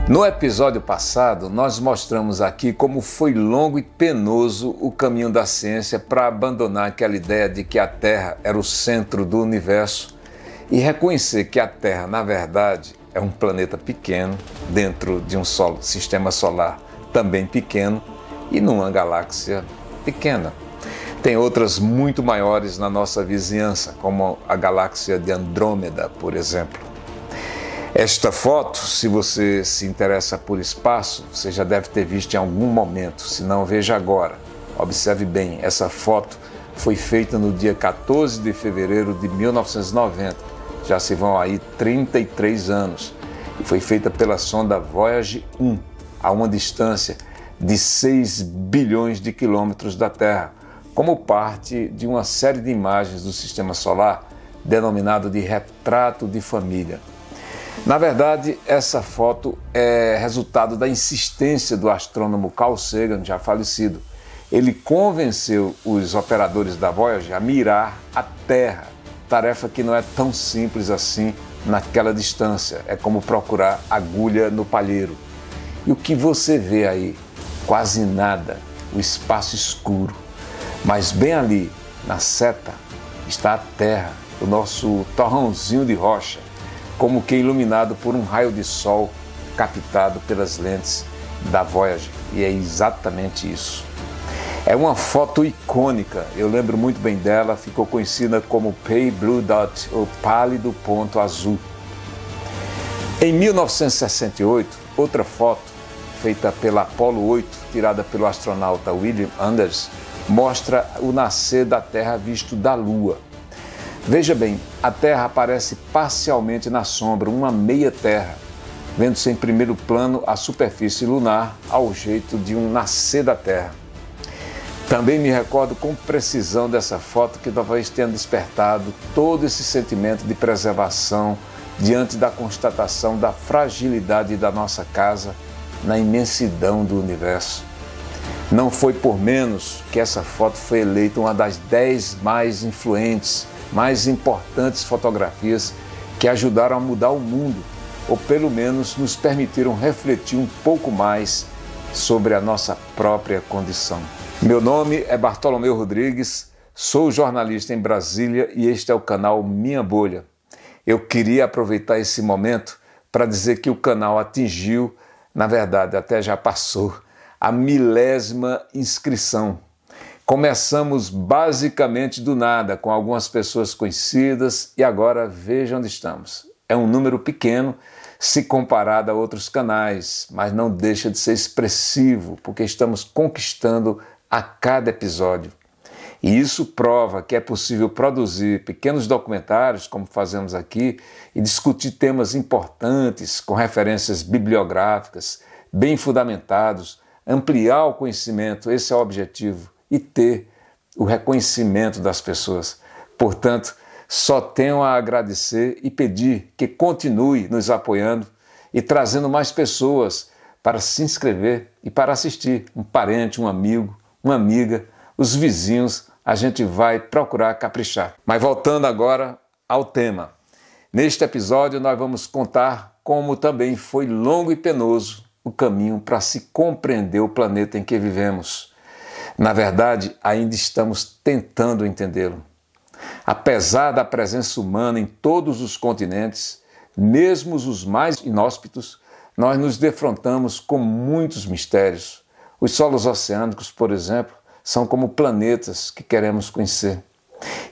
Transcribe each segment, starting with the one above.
No episódio passado, nós mostramos aqui como foi longo e penoso o caminho da ciência para abandonar aquela ideia de que a Terra era o centro do universo e reconhecer que a Terra, na verdade, é um planeta pequeno dentro de um sistema solar também pequeno e numa galáxia pequena. Tem outras muito maiores na nossa vizinhança, como a galáxia de Andrômeda, por exemplo. Esta foto, se você se interessa por espaço, você já deve ter visto em algum momento, se não, veja agora. Observe bem, essa foto foi feita no dia 14 de fevereiro de 1990, já se vão aí 33 anos, e foi feita pela sonda Voyager 1, a uma distância de 6 bilhões de quilômetros da Terra, como parte de uma série de imagens do Sistema Solar denominado de retrato de família. Na verdade, essa foto é resultado da insistência do astrônomo Carl Sagan, já falecido. Ele convenceu os operadores da Voyager a mirar a Terra, tarefa que não é tão simples assim naquela distância. É como procurar agulha no palheiro. E o que você vê aí? Quase nada, o espaço escuro. Mas bem ali, na seta, está a Terra, o nosso torrãozinho de rocha, como que iluminado por um raio de sol captado pelas lentes da Voyager. E é exatamente isso. É uma foto icônica, eu lembro muito bem dela, ficou conhecida como Pale Blue Dot, ou Pálido Ponto Azul. Em 1968, outra foto, feita pela Apollo 8, tirada pelo astronauta William Anders, mostra o nascer da Terra visto da Lua. Veja bem, a Terra aparece parcialmente na sombra, uma meia-terra, vendo-se em primeiro plano a superfície lunar ao jeito de um nascer da Terra. Também me recordo com precisão dessa foto que talvez tenha despertado todo esse sentimento de preservação diante da constatação da fragilidade da nossa casa na imensidão do universo. Não foi por menos que essa foto foi eleita uma das 10 mais influentes, mais importantes fotografias que ajudaram a mudar o mundo, ou pelo menos nos permitiram refletir um pouco mais sobre a nossa própria condição. Meu nome é Bartolomeu Rodrigues, sou jornalista em Brasília e este é o canal Minha Bolha. Eu queria aproveitar esse momento para dizer que o canal atingiu, na verdade até já passou, a 1000ª inscrição. Começamos basicamente do nada, com algumas pessoas conhecidas e agora veja onde estamos. É um número pequeno se comparado a outros canais, mas não deixa de ser expressivo, porque estamos conquistando a cada episódio. E isso prova que é possível produzir pequenos documentários, como fazemos aqui, e discutir temas importantes, com referências bibliográficas, bem fundamentados, ampliar o conhecimento, esse é o objetivo, e ter o reconhecimento das pessoas. Portanto, só tenho a agradecer e pedir que continue nos apoiando e trazendo mais pessoas para se inscrever e para assistir. Um parente, um amigo, uma amiga, os vizinhos, a gente vai procurar caprichar. Mas voltando agora ao tema. Neste episódio nós vamos contar como também foi longo e penoso o caminho para se compreender o planeta em que vivemos. Na verdade, ainda estamos tentando entendê-lo. Apesar da presença humana em todos os continentes, mesmo os mais inóspitos, nós nos defrontamos com muitos mistérios. Os solos oceânicos, por exemplo, são como planetas que queremos conhecer.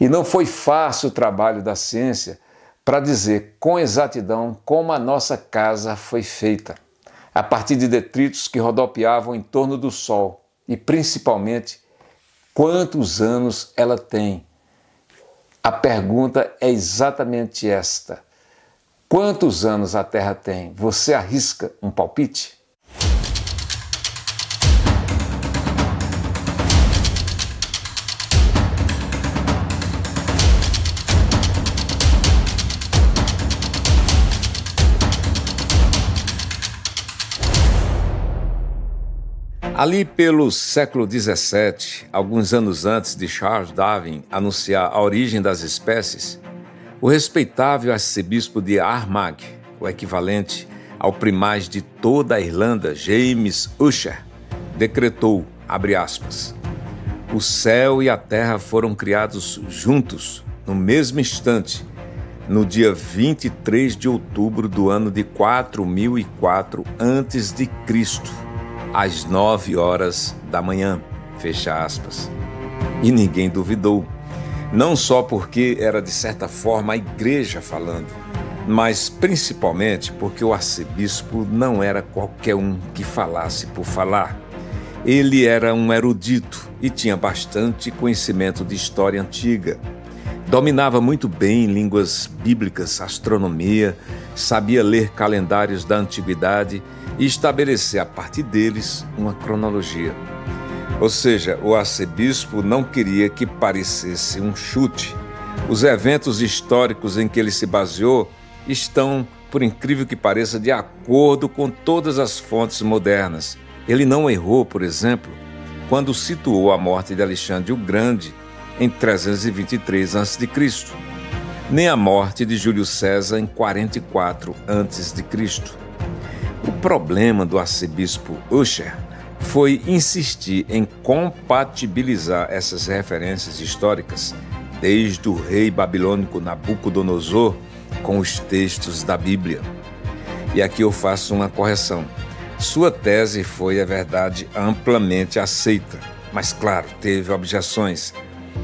E não foi fácil o trabalho da ciência para dizer com exatidão como a nossa casa foi feita, a partir de detritos que rodopiavam em torno do Sol e, principalmente, quantos anos ela tem. A pergunta é exatamente esta. Quantos anos a Terra tem? Você arrisca um palpite? Ali pelo século XVII, alguns anos antes de Charles Darwin anunciar a origem das espécies, o respeitável arcebispo de Armagh, o equivalente ao primaz de toda a Irlanda, James Ussher, decretou, abre aspas, o céu e a terra foram criados juntos, no mesmo instante, no dia 23 de outubro do ano de 4004 a.C., às 9 horas da manhã, fecha aspas. E ninguém duvidou, não só porque era de certa forma a igreja falando, mas principalmente porque o arcebispo não era qualquer um que falasse por falar. Ele era um erudito e tinha bastante conhecimento de história antiga. Dominava muito bem línguas bíblicas, astronomia, sabia ler calendários da antiguidade e estabelecer a partir deles uma cronologia. Ou seja, o arcebispo não queria que parecesse um chute. Os eventos históricos em que ele se baseou estão, por incrível que pareça, de acordo com todas as fontes modernas. Ele não errou, por exemplo, quando situou a morte de Alexandre o Grande em 323 a.C., nem a morte de Júlio César em 44 a.C. O problema do arcebispo Ussher foi insistir em compatibilizar essas referências históricas, desde o rei babilônico Nabucodonosor, com os textos da Bíblia. E aqui eu faço uma correção. Sua tese foi, é verdade, amplamente aceita, mas, claro, teve objeções,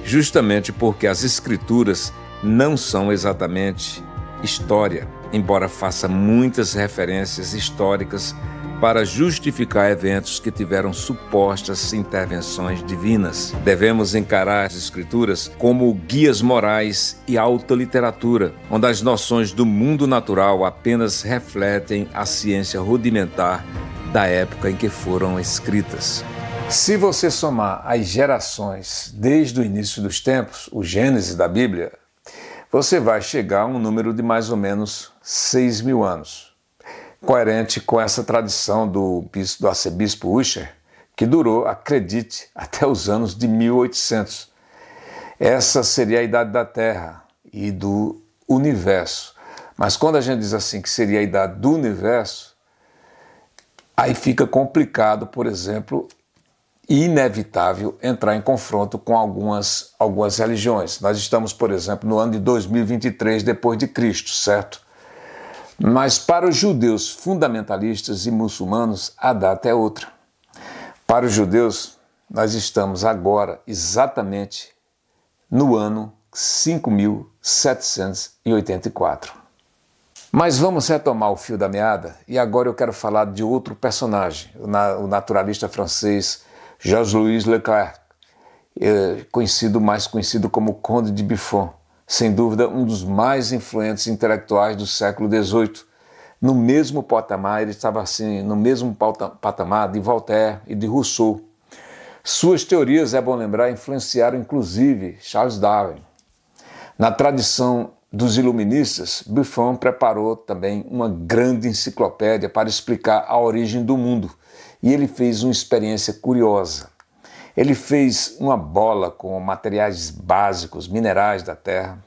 justamente porque as escrituras não são exatamente história, embora faça muitas referências históricas para justificar eventos que tiveram supostas intervenções divinas. Devemos encarar as escrituras como guias morais e alta literatura, onde as noções do mundo natural apenas refletem a ciência rudimentar da época em que foram escritas. Se você somar as gerações desde o início dos tempos, o Gênesis da Bíblia, você vai chegar a um número de mais ou menos 6.000 anos. Coerente com essa tradição do arcebispo Ussher, que durou, acredite, até os anos de 1800. Essa seria a idade da Terra e do universo. Mas quando a gente diz assim que seria a idade do universo, aí fica complicado, por exemplo, e inevitável entrar em confronto com algumas religiões. Nós estamos, por exemplo, no ano de 2023 depois de Cristo, certo? Mas para os judeus fundamentalistas e muçulmanos, a data é outra. Para os judeus, nós estamos agora exatamente no ano 5.784. Mas vamos retomar o fio da meada e agora eu quero falar de outro personagem, o naturalista francês Georges-Louis Leclerc, mais conhecido como Conde de Buffon. Sem dúvida, um dos mais influentes intelectuais do século XVIII. No mesmo patamar, ele estava assim, no mesmo patamar de Voltaire e de Rousseau. Suas teorias, é bom lembrar, influenciaram inclusive Charles Darwin. Na tradição dos iluministas, Buffon preparou também uma grande enciclopédia para explicar a origem do mundo. E ele fez uma experiência curiosa. Ele fez uma bola com materiais básicos, minerais da Terra,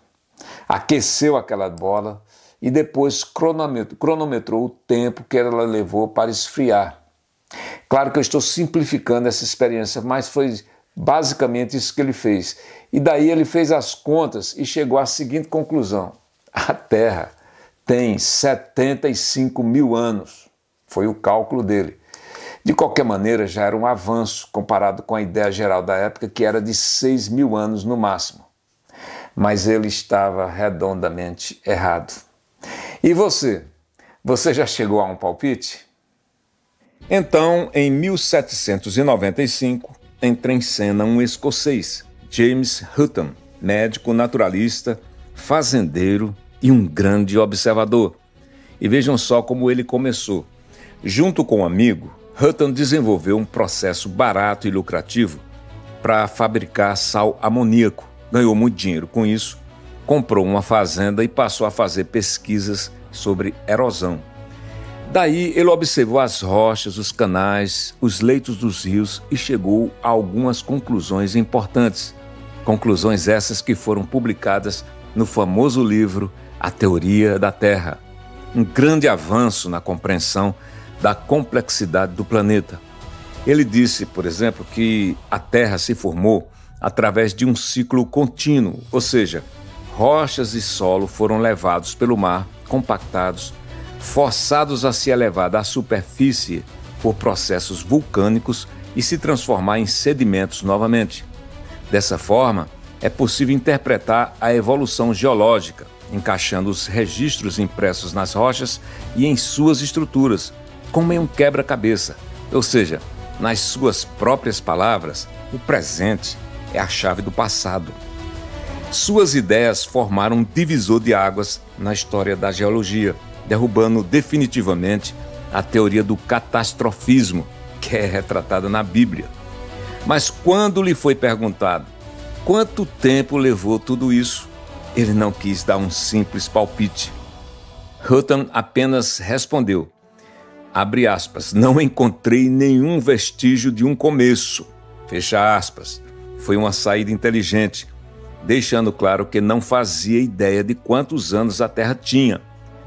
aqueceu aquela bola e depois cronometrou o tempo que ela levou para esfriar. Claro que eu estou simplificando essa experiência, mas foi basicamente isso que ele fez. E daí ele fez as contas e chegou à seguinte conclusão: a Terra tem 75.000 anos. Foi o cálculo dele. De qualquer maneira, já era um avanço comparado com a ideia geral da época, que era de 6.000 anos no máximo. Mas ele estava redondamente errado. E você? Você já chegou a um palpite? Então, em 1795, entra em cena um escocês, James Hutton, médico naturalista, fazendeiro e um grande observador. E vejam só como ele começou. Junto com um amigo, Hutton desenvolveu um processo barato e lucrativo para fabricar sal amoníaco. Ganhou muito dinheiro com isso, comprou uma fazenda e passou a fazer pesquisas sobre erosão. Daí ele observou as rochas, os canais, os leitos dos rios e chegou a algumas conclusões importantes. Conclusões essas que foram publicadas no famoso livro A Teoria da Terra. Um grande avanço na compreensão da complexidade do planeta. Ele disse, por exemplo, que a Terra se formou através de um ciclo contínuo, ou seja, rochas e solo foram levados pelo mar, compactados, forçados a se elevar da superfície por processos vulcânicos e se transformar em sedimentos novamente. Dessa forma, é possível interpretar a evolução geológica, encaixando os registros impressos nas rochas e em suas estruturas, como em um quebra-cabeça. Ou seja, nas suas próprias palavras, o presente é a chave do passado. Suas ideias formaram um divisor de águas na história da geologia, derrubando definitivamente a teoria do catastrofismo, que é retratada na Bíblia. Mas quando lhe foi perguntado quanto tempo levou tudo isso, ele não quis dar um simples palpite. Hutton apenas respondeu, abre aspas, não encontrei nenhum vestígio de um começo, fecha aspas. Foi uma saída inteligente, deixando claro que não fazia ideia de quantos anos a Terra tinha,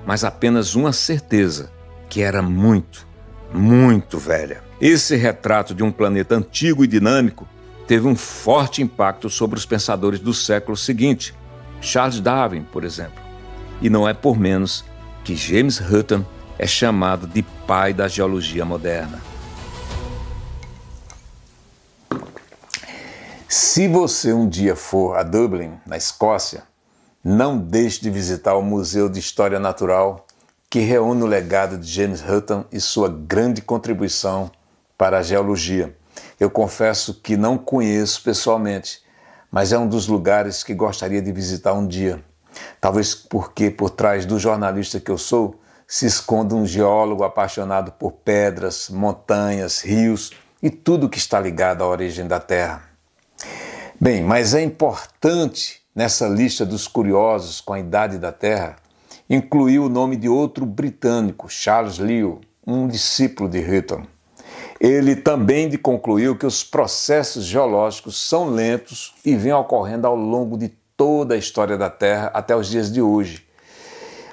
mas apenas uma certeza, que era muito, muito velha. Esse retrato de um planeta antigo e dinâmico teve um forte impacto sobre os pensadores do século seguinte, Charles Darwin, por exemplo. E não é por menos que James Hutton é chamado de pai da geologia moderna. Se você um dia for a Dublin, na Escócia, não deixe de visitar o Museu de História Natural, que reúne o legado de James Hutton e sua grande contribuição para a geologia. Eu confesso que não conheço pessoalmente, mas é um dos lugares que gostaria de visitar um dia. Talvez porque por trás do jornalista que eu sou, se esconde um geólogo apaixonado por pedras, montanhas, rios e tudo que está ligado à origem da Terra. Bem, mas é importante, nessa lista dos curiosos com a idade da Terra, incluir o nome de outro britânico, Charles Lyell, um discípulo de Hutton. Ele também concluiu que os processos geológicos são lentos e vêm ocorrendo ao longo de toda a história da Terra até os dias de hoje.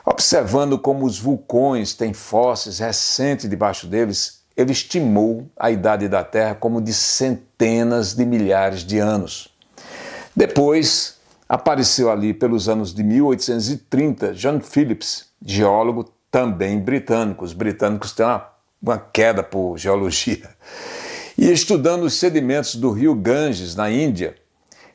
Observando como os vulcões têm fósseis recentes debaixo deles, ele estimou a idade da Terra como de centenas de milhares de anos. Depois, apareceu ali pelos anos de 1830 John Phillips, geólogo também britânico. Os britânicos têm uma queda por geologia. E estudando os sedimentos do rio Ganges, na Índia,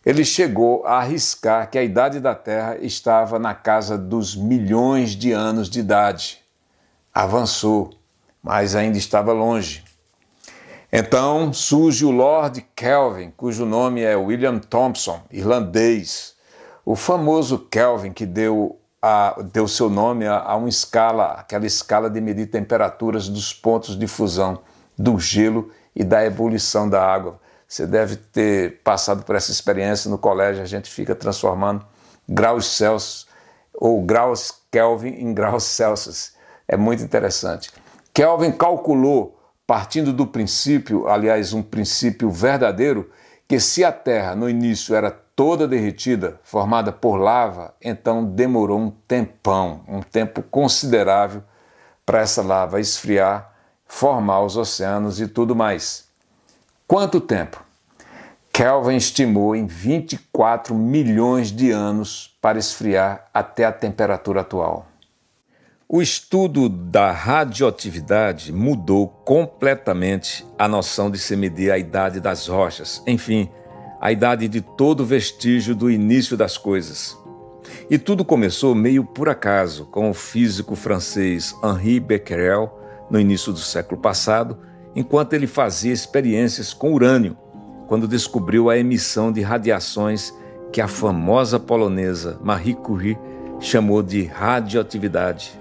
ele chegou a arriscar que a idade da Terra estava na casa dos milhões de anos de idade. Avançou, mas ainda estava longe. Então surge o Lord Kelvin, cujo nome é William Thomson, irlandês. O famoso Kelvin que deu seu nome a uma escala, aquela escala de medir temperaturas dos pontos de fusão do gelo e da ebulição da água. Você deve ter passado por essa experiência no colégio, a gente fica transformando graus Celsius ou graus Kelvin em graus Celsius. É muito interessante. Kelvin calculou, partindo do princípio, aliás, um princípio verdadeiro, que se a Terra no início era toda derretida, formada por lava, então demorou um tempão, um tempo considerável para essa lava esfriar, formar os oceanos e tudo mais. Quanto tempo? Kelvin estimou em 24 milhões de anos para esfriar até a temperatura atual. O estudo da radioatividade mudou completamente a noção de se medir a idade das rochas, enfim, a idade de todo vestígio do início das coisas. E tudo começou meio por acaso, com o físico francês Henri Becquerel, no início do século passado, enquanto ele fazia experiências com urânio, quando descobriu a emissão de radiações que a famosa polonesa Marie Curie chamou de radioatividade.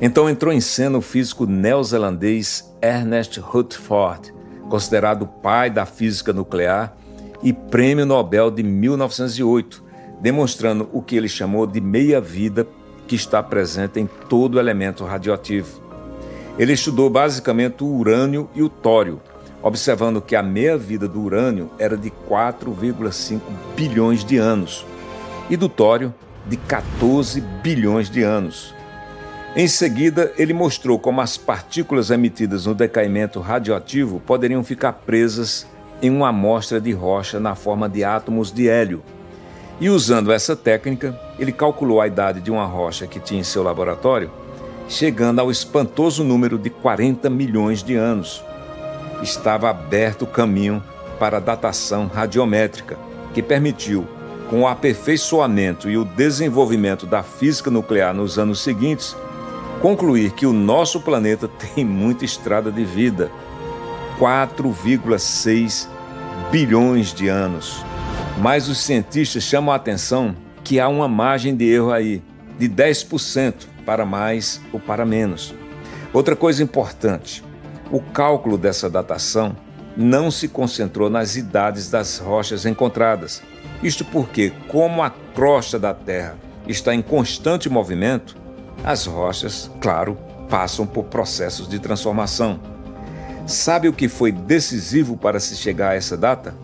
Então entrou em cena o físico neozelandês Ernest Rutherford, considerado o pai da física nuclear e Prêmio Nobel de 1908, demonstrando o que ele chamou de meia-vida que está presente em todo elemento radioativo. Ele estudou basicamente o urânio e o tório, observando que a meia-vida do urânio era de 4,5 bilhões de anos e do tório de 14 bilhões de anos. Em seguida, ele mostrou como as partículas emitidas no decaimento radioativo poderiam ficar presas em uma amostra de rocha na forma de átomos de hélio. E usando essa técnica, ele calculou a idade de uma rocha que tinha em seu laboratório, chegando ao espantoso número de 40 milhões de anos. Estava aberto o caminho para a datação radiométrica, que permitiu, com o aperfeiçoamento e o desenvolvimento da física nuclear nos anos seguintes, concluir que o nosso planeta tem muita estrada de vida, 4,6 bilhões de anos. Mas os cientistas chamam a atenção que há uma margem de erro aí, de 10% para mais ou para menos. Outra coisa importante, o cálculo dessa datação não se concentrou nas idades das rochas encontradas. Isto porque, como a crosta da Terra está em constante movimento, as rochas, claro, passam por processos de transformação. Sabe o que foi decisivo para se chegar a essa data?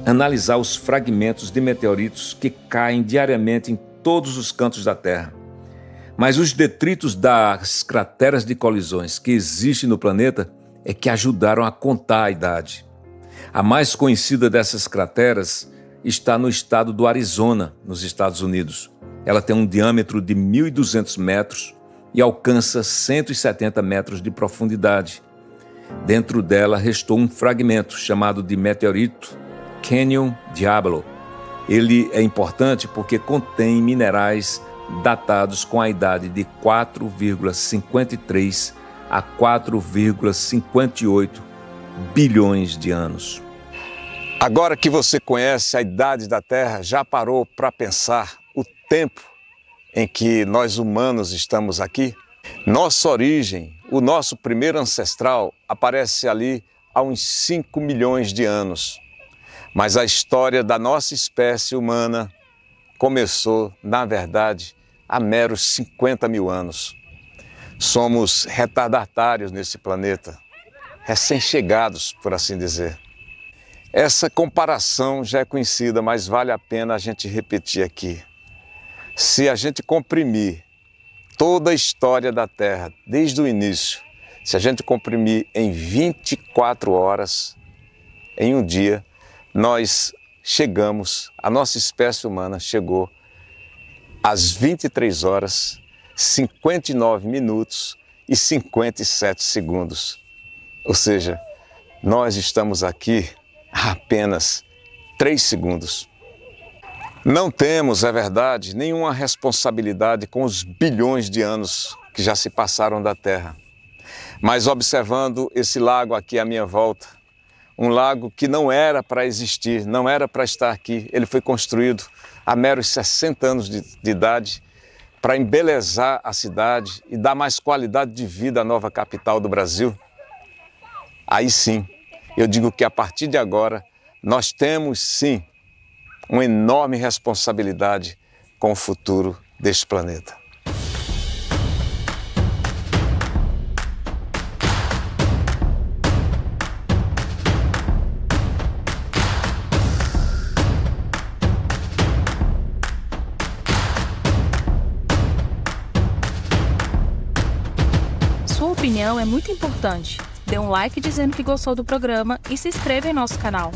Analisar os fragmentos de meteoritos que caem diariamente em todos os cantos da Terra. Mas os detritos das crateras de colisões que existem no planeta é que ajudaram a contar a idade. A mais conhecida dessas crateras está no estado do Arizona, nos Estados Unidos. Ela tem um diâmetro de 1.200 metros e alcança 170 metros de profundidade. Dentro dela restou um fragmento chamado de meteorito Canyon Diablo. Ele é importante porque contém minerais datados com a idade de 4,53 a 4,58 bilhões de anos. Agora que você conhece a idade da Terra, já parou para pensar o tempo em que nós humanos estamos aqui? Nossa origem, o nosso primeiro ancestral, aparece ali há uns 5 milhões de anos. Mas a história da nossa espécie humana começou, na verdade, há meros 50 mil anos. Somos retardatários nesse planeta, recém-chegados, por assim dizer. Essa comparação já é conhecida, mas vale a pena a gente repetir aqui. Se a gente comprimir toda a história da Terra, desde o início, se a gente comprimir em 24 horas, em um dia, nós chegamos, a nossa espécie humana chegou às 23 horas, 59 minutos e 57 segundos. Ou seja, nós estamos aqui há apenas 3 segundos. Não temos, é verdade, nenhuma responsabilidade com os bilhões de anos que já se passaram da Terra. Mas observando esse lago aqui à minha volta, um lago que não era para existir, não era para estar aqui, ele foi construído há meros 60 anos de idade para embelezar a cidade e dar mais qualidade de vida à nova capital do Brasil. Aí sim, eu digo que a partir de agora, nós temos sim uma enorme responsabilidade com o futuro deste planeta. Sua opinião é muito importante. Dê um like dizendo que gostou do programa e se inscreva em nosso canal.